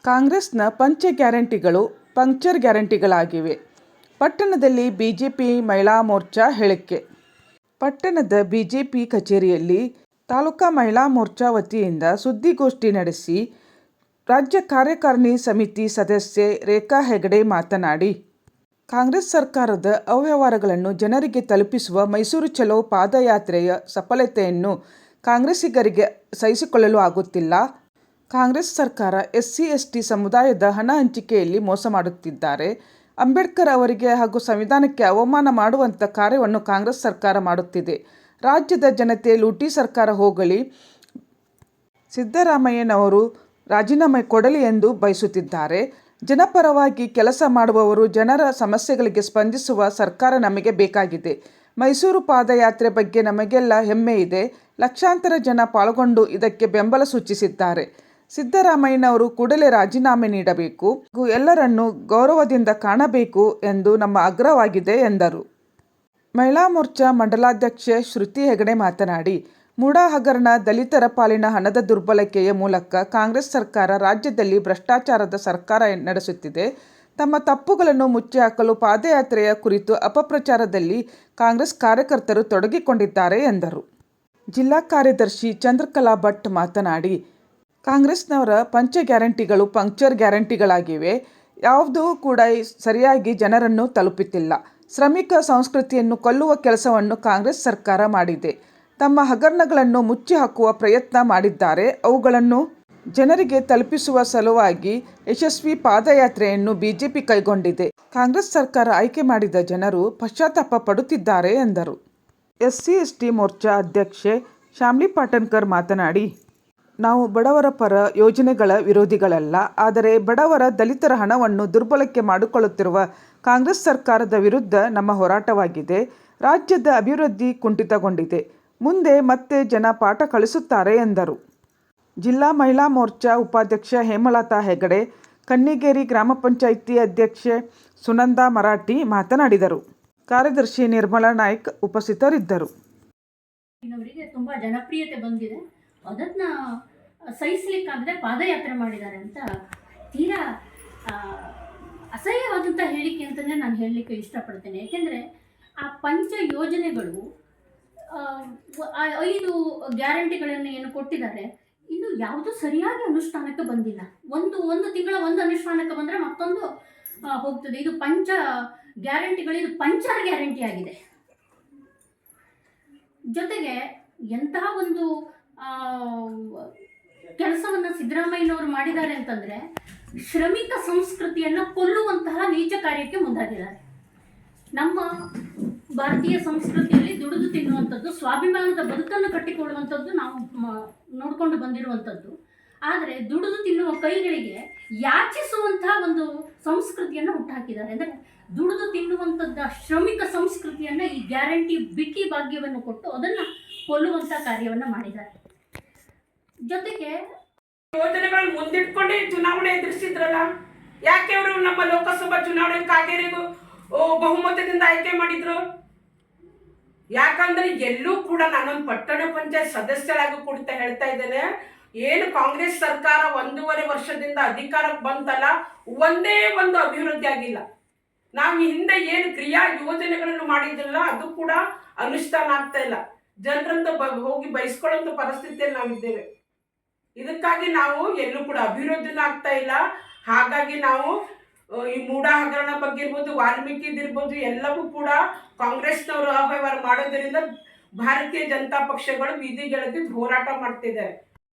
ಕಾಂಗ್ರೆಸ್ನ ಪಂಚ ಗ್ಯಾರಂಟಿಗಳು ಪಂಕ್ಚರ್ ಗ್ಯಾರಂಟಿಗಳಾಗಿವೆ. ಪಟ್ಟಣದಲ್ಲಿ ಬಿಜೆಪಿ ಮಹಿಳಾ ಮೋರ್ಚಾ ಹೇಳಿಕೆ. ಪಟ್ಟಣದ ಬಿಜೆಪಿ ಕಚೇರಿಯಲ್ಲಿ ತಾಲೂಕಾ ಮಹಿಳಾ ಮೋರ್ಚಾ ವತಿಯಿಂದ ಸುದ್ದಿಗೋಷ್ಠಿ ನಡೆಸಿ ರಾಜ್ಯ ಕಾರ್ಯಕಾರಿಣಿ ಸಮಿತಿ ಸದಸ್ಯೆ ರೇಖಾ ಹೆಗಡೆ ಮಾತನಾಡಿ, ಕಾಂಗ್ರೆಸ್ ಸರ್ಕಾರದ ಅವ್ಯವಹಾರಗಳನ್ನು ಜನರಿಗೆ ತಲುಪಿಸುವ ಮೈಸೂರು ಚಲೋ ಪಾದಯಾತ್ರೆಯ ಸಫಲತೆಯನ್ನು ಕಾಂಗ್ರೆಸ್ಸಿಗರಿಗೆ ಸಹಿಸಿಕೊಳ್ಳಲು ಆಗುತ್ತಿಲ್ಲ. ಕಾಂಗ್ರೆಸ್ ಸರ್ಕಾರ ಎಸ್ಸಿ ಎಸ್ಟಿ ಸಮುದಾಯದ ಹಣ ಹಂಚಿಕೆಯಲ್ಲಿ ಮೋಸ ಮಾಡುತ್ತಿದ್ದಾರೆ. ಅಂಬೇಡ್ಕರ್ ಅವರಿಗೆ ಹಾಗೂ ಸಂವಿಧಾನಕ್ಕೆ ಅವಮಾನ ಮಾಡುವಂಥ ಕಾರ್ಯವನ್ನು ಕಾಂಗ್ರೆಸ್ ಸರ್ಕಾರ ಮಾಡುತ್ತಿದೆ. ರಾಜ್ಯದ ಜನತೆ ಲೂಟಿ ಸರ್ಕಾರ ಹೋಗಲಿ, ಸಿದ್ದರಾಮಯ್ಯನವರು ರಾಜೀನಾಮೆ ಕೊಡಲಿ ಎಂದು ಬಯಸುತ್ತಿದ್ದಾರೆ. ಜನಪರವಾಗಿ ಕೆಲಸ ಮಾಡುವವರು, ಜನರ ಸಮಸ್ಯೆಗಳಿಗೆ ಸ್ಪಂದಿಸುವ ಸರ್ಕಾರ ನಮಗೆ ಬೇಕಾಗಿದೆ. ಮೈಸೂರು ಪಾದಯಾತ್ರೆ ಬಗ್ಗೆ ನಮಗೆಲ್ಲ ಹೆಮ್ಮೆ ಇದೆ. ಲಕ್ಷಾಂತರ ಜನ ಪಾಲ್ಗೊಂಡು ಇದಕ್ಕೆ ಬೆಂಬಲ ಸೂಚಿಸಿದ್ದಾರೆ. ಸಿದ್ದರಾಮಯ್ಯನವರು ಕೂಡಲೇ ರಾಜೀನಾಮೆ ನೀಡಬೇಕು ಹಾಗೂ ಎಲ್ಲರನ್ನೂ ಗೌರವದಿಂದ ಕಾಣಬೇಕು ಎಂದು ನಮ್ಮ ಆಗ್ರಹವಾಗಿದೆ ಎಂದರು. ಮಹಿಳಾ ಮೋರ್ಚಾ ಮಂಡಲಾಧ್ಯಕ್ಷೆ ಶ್ರುತಿ ಹೆಗಡೆ ಮಾತನಾಡಿ, ಮೂಡಾ ಹಗರಣ, ದಲಿತರ ಪಾಲಿನ ಹಣದ ದುರ್ಬಳಕೆಯ ಮೂಲಕ ಕಾಂಗ್ರೆಸ್ ಸರ್ಕಾರ ರಾಜ್ಯದಲ್ಲಿ ಭ್ರಷ್ಟಾಚಾರದ ಸರ್ಕಾರ ನಡೆಸುತ್ತಿದೆ. ತಮ್ಮ ತಪ್ಪುಗಳನ್ನು ಮುಚ್ಚಿಹಾಕಲು ಪಾದಯಾತ್ರೆಯ ಕುರಿತು ಅಪಪ್ರಚಾರದಲ್ಲಿ ಕಾಂಗ್ರೆಸ್ ಕಾರ್ಯಕರ್ತರು ತೊಡಗಿಕೊಂಡಿದ್ದಾರೆ ಎಂದರು. ಜಿಲ್ಲಾ ಕಾರ್ಯದರ್ಶಿ ಚಂದ್ರಕಲಾ ಭಟ್ ಮಾತನಾಡಿ, ಕಾಂಗ್ರೆಸ್ನವರ ಪಂಚ ಗ್ಯಾರಂಟಿಗಳು ಪಂಕ್ಚರ್ ಗ್ಯಾರಂಟಿಗಳಾಗಿವೆ. ಯಾವುದೂ ಕೂಡ ಸರಿಯಾಗಿ ಜನರನ್ನು ತಲುಪುತ್ತಿಲ್ಲ. ಶ್ರಮಿಕ ಸಂಸ್ಕೃತಿಯನ್ನು ಕೊಲ್ಲುವ ಕೆಲಸವನ್ನು ಕಾಂಗ್ರೆಸ್ ಸರ್ಕಾರ ಮಾಡಿದೆ. ತಮ್ಮ ಹಗರಣಗಳನ್ನು ಮುಚ್ಚಿ ಹಾಕುವ ಪ್ರಯತ್ನ ಮಾಡಿದ್ದಾರೆ. ಅವುಗಳನ್ನು ಜನರಿಗೆ ತಲುಪಿಸುವ ಸಲುವಾಗಿ ಯಶಸ್ವಿ ಪಾದಯಾತ್ರೆಯನ್ನು ಬಿಜೆಪಿ ಕೈಗೊಂಡಿದೆ. ಕಾಂಗ್ರೆಸ್ ಸರ್ಕಾರ ಆಯ್ಕೆ ಮಾಡಿದ ಜನರು ಪಶ್ಚಾತ್ತಾಪ ಪಡುತ್ತಿದ್ದಾರೆ ಎಂದರು. ಎಸ್ಸಿ ಎಸ್ಟಿ ಮೋರ್ಚಾ ಅಧ್ಯಕ್ಷೆ ಶ್ಯಾಮ್ಲಿ ಪಾಟನ್ಕರ್ ಮಾತನಾಡಿ, ನಾವು ಬಡವರ ಪರ ಯೋಜನೆಗಳ ವಿರೋಧಿಗಳಲ್ಲ. ಆದರೆ ಬಡವರ, ದಲಿತರ ಹಣವನ್ನು ದುರ್ಬಳಕೆ ಮಾಡಿಕೊಳ್ಳುತ್ತಿರುವ ಕಾಂಗ್ರೆಸ್ ಸರ್ಕಾರದ ವಿರುದ್ಧ ನಮ್ಮ ಹೋರಾಟವಾಗಿದೆ. ರಾಜ್ಯದ ಅಭಿವೃದ್ಧಿ ಕುಂಠಿತಗೊಂಡಿದೆ. ಮುಂದೆ ಮತ್ತೆ ಜನ ಪಾಠ ಕಲಿಸುತ್ತಾರೆ ಎಂದರು. ಜಿಲ್ಲಾ ಮಹಿಳಾ ಮೋರ್ಚಾ ಉಪಾಧ್ಯಕ್ಷೆ ಹೇಮಲತಾ ಹೆಗಡೆ, ಕನ್ನಿಗೇರಿ ಗ್ರಾಮ ಪಂಚಾಯಿತಿ ಅಧ್ಯಕ್ಷೆ ಸುನಂದಾ ಮರಾಠಿ ಮಾತನಾಡಿದರು. ಕಾರ್ಯದರ್ಶಿ ನಿರ್ಮಲಾ ನಾಯ್ಕ್ ಉಪಸ್ಥಿತರಿದ್ದರು. ತುಂಬಾ ಜನಪ್ರಿಯತೆ ಬಂದಿದೆ. ಅದನ್ನ ಸಹಿಸಲಿಕ್ಕಾಗದೆ ಪಾದಯಾತ್ರೆ ಮಾಡಿದ್ದಾರೆ ಅಂತ ತೀರಾ ಅಸಹ್ಯವಾದಂಥ ಹೇಳಿಕೆ ಅಂತಲೇ ನಾನು ಹೇಳಲಿಕ್ಕೆ ಇಷ್ಟಪಡ್ತೇನೆ. ಏಕೆಂದರೆ ಆ ಪಂಚ ಯೋಜನೆಗಳು 5 ಗ್ಯಾರಂಟಿಗಳನ್ನು ಏನು ಕೊಟ್ಟಿದ್ದಾರೆ, ಇನ್ನು ಯಾವುದೂ ಸರಿಯಾಗಿ ಅನುಷ್ಠಾನಕ್ಕೆ ಬಂದಿಲ್ಲ. ಒಂದು ತಿಂಗಳ ಒಂದು ಅನುಷ್ಠಾನಕ್ಕೆ ಬಂದರೆ ಮತ್ತೊಂದು ಹೋಗ್ತದೆ. ಇದು ಪಂಚ ಗ್ಯಾರಂಟಿಗಳು, ಇದು ಪಂಚರ್ ಗ್ಯಾರಂಟಿ ಆಗಿದೆ. ಜೊತೆಗೆ ಎಂತಹ ಒಂದು ಕೆಲಸವನ್ನು ಸಿದ್ದರಾಮಯ್ಯನವರು ಮಾಡಿದ್ದಾರೆ ಅಂತಂದರೆ, ಶ್ರಮಿಕ ಸಂಸ್ಕೃತಿಯನ್ನು ಕೊಲ್ಲುವಂತಹ ನೀಚ ಕಾರ್ಯಕ್ಕೆ ಮುಂದಾಗಿದ್ದಾರೆ. ನಮ್ಮ ಭಾರತೀಯ ಸಂಸ್ಕೃತಿಯಲ್ಲಿ ದುಡಿದು ತಿನ್ನುವಂಥದ್ದು, ಸ್ವಾಭಿಮಾನದ ಬದುಕನ್ನು ಕಟ್ಟಿಕೊಳ್ಳುವಂಥದ್ದು ನಾವು ನೋಡಿಕೊಂಡು ಬಂದಿರುವಂಥದ್ದು. ಆದರೆ ದುಡಿದು ತಿನ್ನುವ ಕೈಗಳಿಗೆ ಯಾಚಿಸುವಂತಹ ಒಂದು ಸಂಸ್ಕೃತಿಯನ್ನು ಹುಟ್ಟುಹಾಕಿದ್ದಾರೆ. ಅಂದರೆ ದುಡಿದು ತಿನ್ನುವಂಥದ್ದು ಶ್ರಮಿಕ ಸಂಸ್ಕೃತಿಯನ್ನು ಈ ಗ್ಯಾರಂಟಿ ಬಿಕ್ಕಿ ಭಾಗ್ಯವನ್ನು ಕೊಟ್ಟು ಅದನ್ನು ಕೊಲ್ಲುವಂಥ ಕಾರ್ಯವನ್ನು ಮಾಡಿದ್ದಾರೆ. ಜೊತೆಗೆ ಯೋಜನೆಗಳನ್ನು ಮುಂದಿಟ್ಕೊಂಡೇ ಚುನಾವಣೆ ಎದುರಿಸಿದ್ರಲ್ಲ. ಯಾಕೆ ಅವರು ನಮ್ಮ ಲೋಕಸಭಾ ಚುನಾವಣೆ ಕಾಗೇರಿಗೂ ಬಹುಮತದಿಂದ ಆಯ್ಕೆ ಮಾಡಿದ್ರು? ಯಾಕಂದ್ರೆ ಎಲ್ಲೂ ಕೂಡ ನಾನೊಂದು ಪಟ್ಟಣ ಪಂಚಾಯತ್ ಸದಸ್ಯರಾಗಿ ಕೂಡ ಹೇಳ್ತಾ ಇದ್ದೇನೆ, ಏನು ಕಾಂಗ್ರೆಸ್ ಸರ್ಕಾರ 1.5 ವರ್ಷದಿಂದ ಅಧಿಕಾರಕ್ಕೆ ಬಂತಲ್ಲ, ಒಂದೇ ಒಂದು ಅಭಿವೃದ್ಧಿ ಆಗಿಲ್ಲ. ನಾವು ಹಿಂದೆ ಏನು ಕ್ರಿಯಾ ಯೋಜನೆಗಳನ್ನು ಮಾಡಿದ್ರಲ್ಲ, ಅದು ಕೂಡ ಅನುಷ್ಠಾನ ಆಗ್ತಾ ಇಲ್ಲ. ಜನರಂತ ಹೋಗಿ ಬಯಸ್ಕೊಳ್ಳೋ ಪರಿಸ್ಥಿತಿಯಲ್ಲಿ ನಾವಿದ್ದೇವೆ. ಇದಕ್ಕಾಗಿ ನಾವು ಎಲ್ಲೂ ಕೂಡ ಅಭಿವೃದ್ಧಿನೂ ಆಗ್ತಾ ಇಲ್ಲ. ಹಾಗಾಗಿ ನಾವು ಈ ಮೂಡಾ ಹಗರಣ ಬಗ್ಗೆ ಇರ್ಬೋದು, ವಾಲ್ಮೀಕಿದಿರ್ಬೋದು, ಎಲ್ಲವೂ ಕೂಡ ಕಾಂಗ್ರೆಸ್ನವರು ಅವ್ಯವಹಾರ ಮಾಡೋದರಿಂದ ಭಾರತೀಯ ಜನತಾ ಪಕ್ಷಗಳು ಬೀದಿಗೆಳೆದು ಹೋರಾಟ ಮಾಡ್ತಿದ್ದಾರೆ.